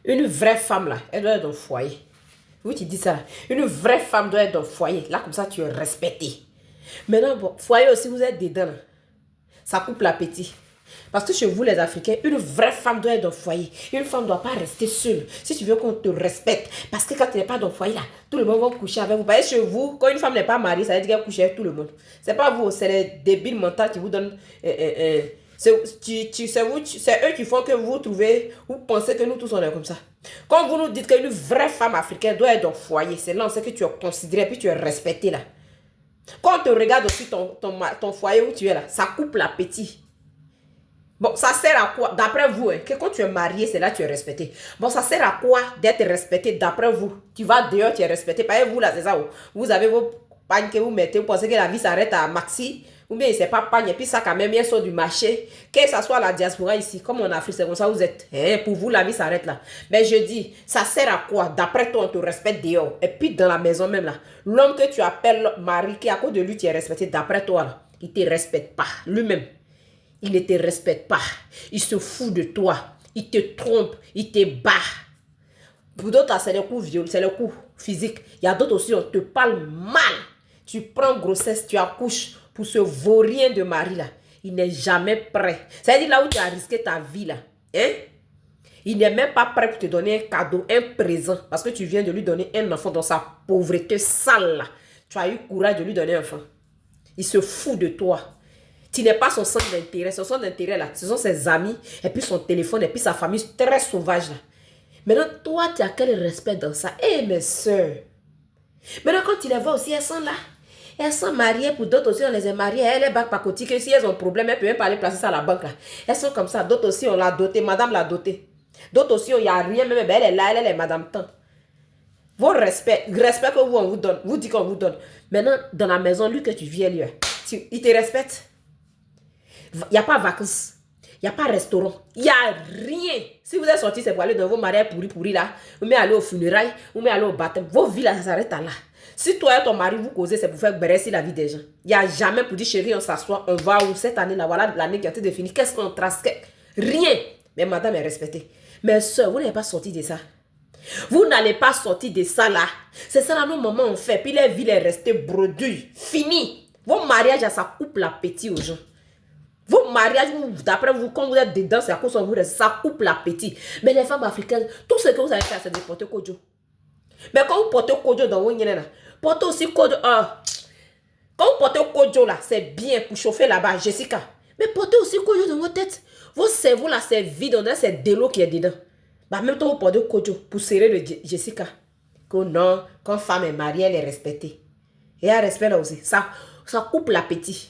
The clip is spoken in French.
Une vraie femme, là, elle doit être dans le foyer. Oui, tu dis ça. Une vraie femme doit être dans le foyer. Là, comme ça, tu es respecté. Maintenant, bon, foyer aussi, vous êtes dedans. Là. Ça coupe l'appétit. Parce que chez vous, les Africains, une vraie femme doit être dans le foyer. Une femme ne doit pas rester seule. Si tu veux qu'on te respecte. Parce que quand tu n'es pas dans le foyer, là, tout le monde va coucher avec vous. Parce que chez vous, quand une femme n'est pas mariée, ça veut dire qu'elle couche avec tout le monde. C'est pas vous, c'est les débiles mentaux qui vous donnent... c'est eux qui font que vous trouvez, vous pensez que nous tous on est comme ça. Quand vous nous dites qu'une vraie femme africaine doit être dans le foyer, c'est là on sait que tu es considéré puis tu es respecté là. Quand on te regarde aussi ton foyer où tu es là, ça coupe l'appétit. Bon, ça sert à quoi, d'après vous, hein, que quand tu es marié, c'est là que tu es respecté. Bon, ça sert à quoi d'être respecté d'après vous? Tu vas dehors, tu es respecté. Par exemple, vous là, c'est ça, vous avez vos pagnes que vous mettez, vous pensez que la vie s'arrête à maxi, ou bien c'est pas pagne, et puis ça quand même, ils sont du marché. Que ce soit la diaspora ici, comme en Afrique, c'est comme ça, vous êtes. Hein, pour vous, la vie s'arrête là. Mais je dis, ça sert à quoi? D'après toi, on te respecte dehors. Et puis dans la maison même là, l'homme que tu appelles mari, qui à cause de lui, tu es respecté, d'après toi là, il ne te respecte pas, lui-même. Il ne te respecte pas. Il se fout de toi. Il te trompe. Il te bat. Pour d'autres, c'est le coup violent, c'est le coup physique. Il y a d'autres aussi, on te parle mal. Tu prends grossesse, tu accouches pour ce vaurien de mari là. Il n'est jamais prêt. C'est-à-dire là où tu as risqué ta vie là. Hein? Il n'est même pas prêt pour te donner un cadeau, un présent. Parce que tu viens de lui donner un enfant dans sa pauvreté sale là. Tu as eu courage de lui donner un enfant. Il se fout de toi. Tu n'es pas son centre d'intérêt. Son centre d'intérêt, là, ce sont ses amis, et puis son téléphone, et puis sa famille très sauvage, là. Maintenant, toi, tu as quel respect dans ça? Eh, mes soeurs. Maintenant, quand tu les vois aussi, elles sont là. Elles sont mariées, pour d'autres aussi, on les a mariées. Elles, les banques pacotiques, que si elles ont un problème, elles peuvent même pas aller placer ça à la banque, là. Elles sont comme ça. D'autres aussi, on l'a dotée. Madame l'a dotée. D'autres aussi, il n'y a rien, même, elle est là, elle est madame tant. Vos respect que vous, on vous donne. Vous dites qu'on vous donne. Maintenant, dans la maison, lui que tu viens, lui, il te respecte. Il n'y a pas vacances. Il n'y a pas restaurant. Il n'y a rien. Si vous êtes sorti, c'est pour aller dans vos mariages pourris là. Vous mettez aller au funérailles. Vous mettez aller au baptême. Vos vies là, ça s'arrête là. Si toi et ton mari vous causez, c'est pour faire bresser la vie des gens. Il n'y a jamais pour dire chérie, on s'assoit, on va où cette année là, voilà l'année qui a été définie. Qu'est-ce qu'on trace? Rien. Mais madame est respectée. Mais soeur, vous n'avez pas sorti de ça. Vous n'allez pas sortir de ça là. C'est ça là, nos mamans ont fait. Puis les villes est restée bredouille. Fini. Vos mariages, ça coupe l'appétit aux gens. Vos mariages, d'après vous, quand vous êtes dedans, c'est à cause de vous, ça coupe l'appétit. Mais les femmes africaines, tout ce que vous avez fait, c'est de porter kojo. Mais quand vous portez kojo dans vos nyens là, portez aussi kojo. Quand vous portez kojo là, c'est bien pour chauffer là-bas, Jessica. Mais portez aussi kojo dans votre tête. Vos cerveaux là, c'est vide, on a c'est de l'eau qui est dedans. Bah, même temps, vous portez kojo pour serrer le Jessica. Que non, quand femme est mariée, elle est respectée. Et elle respecte là aussi. Ça coupe l'appétit.